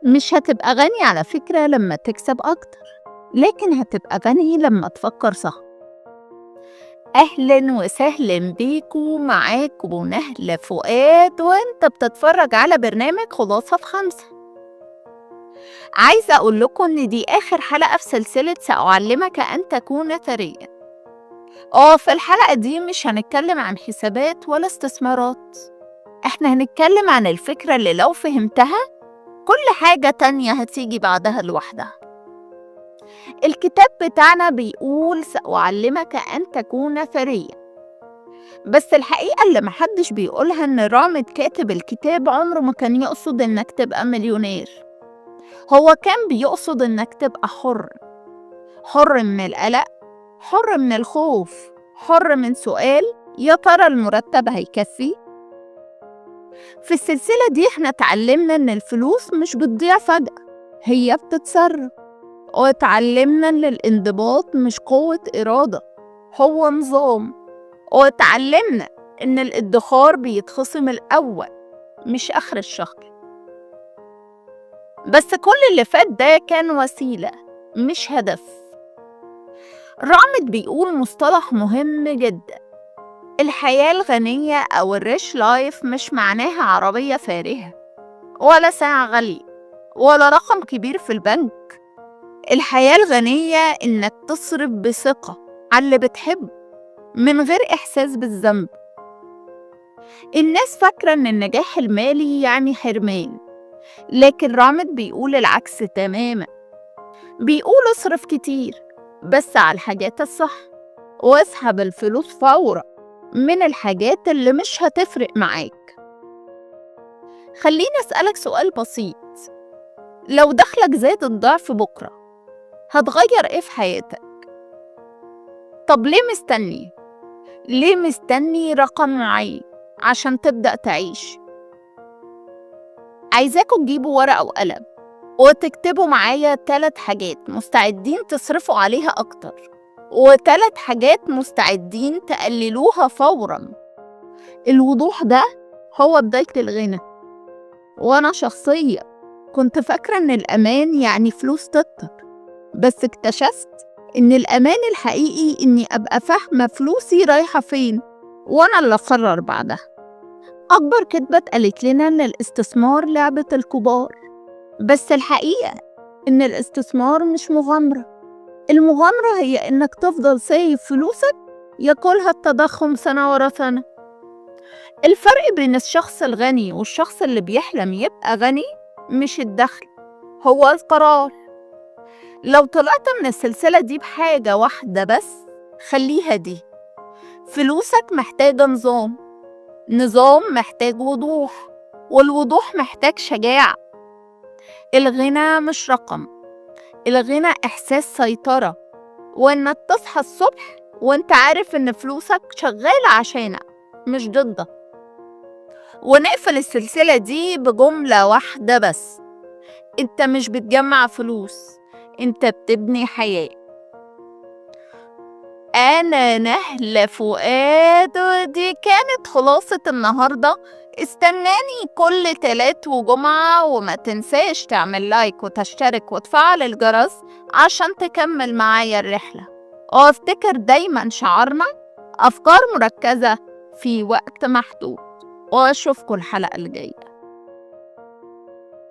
مش هتبقى غني على فكرة لما تكسب أكتر، لكن هتبقى غني لما تفكر صح. أهلا وسهلا بيكوا، معاكوا نهلة فؤاد، وانت بتتفرج على برنامج خلاصة في 5. عايزة أقول لكم إن دي آخر حلقة في سلسلة سأعلمك أن تكون ثريا. في الحلقة دي مش هنتكلم عن حسابات ولا استثمارات، احنا هنتكلم عن الفكرة اللي لو فهمتها كل حاجة تانية هتيجي بعدها لوحدها. الكتاب بتاعنا بيقول سأعلمك أن تكون ثريا، بس الحقيقة اللي محدش بيقولها إن رامد كاتب الكتاب عمره ما كان يقصد إنك تبقى مليونير. هو كان بيقصد إنك تبقى حر من القلق، حر من الخوف، حر من سؤال يا ترى المرتب هيكفي؟ في السلسلة دي احنا اتعلمنا إن الفلوس مش بتضيع فجأة، هي بتتصرف، واتعلمنا إن الانضباط مش قوة إرادة، هو نظام، واتعلمنا إن الادخار بيتخصم الأول مش آخر الشهر. بس كل اللي فات ده كان وسيلة مش هدف. رامد بيقول مصطلح مهم جدا: الحياة الغنية أو الريش لايف مش معناها عربية فارهة ولا ساعة غالية ولا رقم كبير في البنك. الحياة الغنية إنك تصرف بثقة على اللي بتحبه من غير إحساس بالذنب. الناس فاكرة إن النجاح المالي يعني حرمان، لكن رامد بيقول العكس تماما. بيقول اصرف كتير بس على الحاجات الصح، واسحب الفلوس فورا من الحاجات اللي مش هتفرق معاك. خليني أسألك سؤال بسيط: لو دخلك زاد الضعف بكرة هتغير إيه في حياتك؟ طب ليه مستني رقم معين عشان تبدأ تعيش؟ عايزاكم تجيبوا ورقة وقلم وتكتبوا معايا 3 حاجات مستعدين تصرفوا عليها أكتر، و3 حاجات مستعدين تقللوها فورا. الوضوح ده هو بداية الغنى. وأنا شخصيا كنت فاكرة إن الأمان يعني فلوس تكتر، بس اكتشفت إن الأمان الحقيقي إني أبقى فاهمة فلوسي رايحة فين وأنا اللي أقرر بعدها. أكبر كدبة اتقالت لنا إن الاستثمار لعبة الكبار، بس الحقيقة إن الاستثمار مش مغامرة. المغامرة هي إنك تفضل سايب فلوسك ياكلها التضخم سنة ورا سنة. الفرق بين الشخص الغني والشخص اللي بيحلم يبقى غني مش الدخل، هو القرار. لو طلعت من السلسلة دي بحاجة واحدة بس خليها دي: فلوسك محتاجة نظام محتاج وضوح، والوضوح محتاج شجاعة. الغنى مش رقم، الغنى إحساس سيطرة، وإنك تصحى الصبح وإنت عارف إن فلوسك شغالة عشانك مش ضدك. ونقفل السلسلة دي بجملة واحدة بس: إنت مش بتجمع فلوس، إنت بتبني حياة. أنا نهلة فؤاد، ودي كانت خلاصة النهاردة. استناني كل تلات وجمعة، وما تنساش تعمل لايك وتشترك وتفعل الجرس عشان تكمل معايا الرحلة. وافتكر دايما شعارنا: أفكار مركزة في وقت محدود. وأشوفكم الحلقة الجاية.